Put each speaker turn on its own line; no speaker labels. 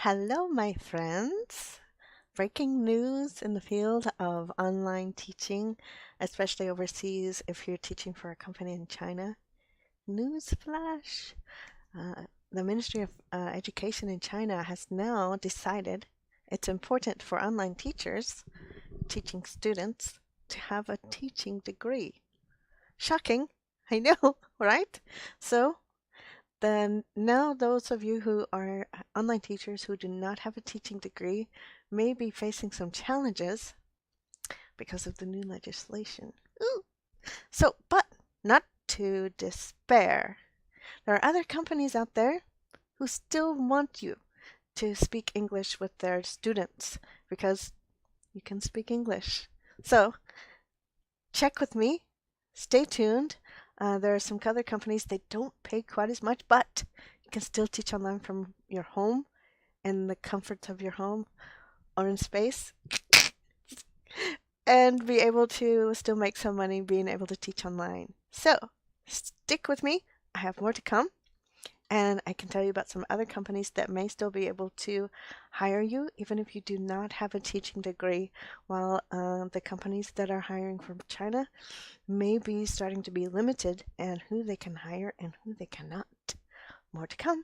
Hello, my friends. Breaking news in the field of online teaching, especially overseas if you're teaching for a company in China. News flash. The Ministry of Education in China has now decided it's important for online teachers teaching students to have a teaching degree. Shocking, I know, right? So then now those of you who are online teachers who do not have a teaching degree may be facing some challenges because of the new legislation. Ooh. But not to despair. There are other companies out there who still want you to speak English with their students because you can speak English. So check with me. Stay tuned. There are some other companies, they don't pay quite as much, but you can still teach online from your home in the comforts of your home or in space and be able to still make some money being able to teach online. So stick with me. I have more to come. And I can tell you about some other companies that may still be able to hire you, even if you do not have a teaching degree, while the companies that are hiring from China may be starting to be limited and who they can hire and who they cannot. More to come.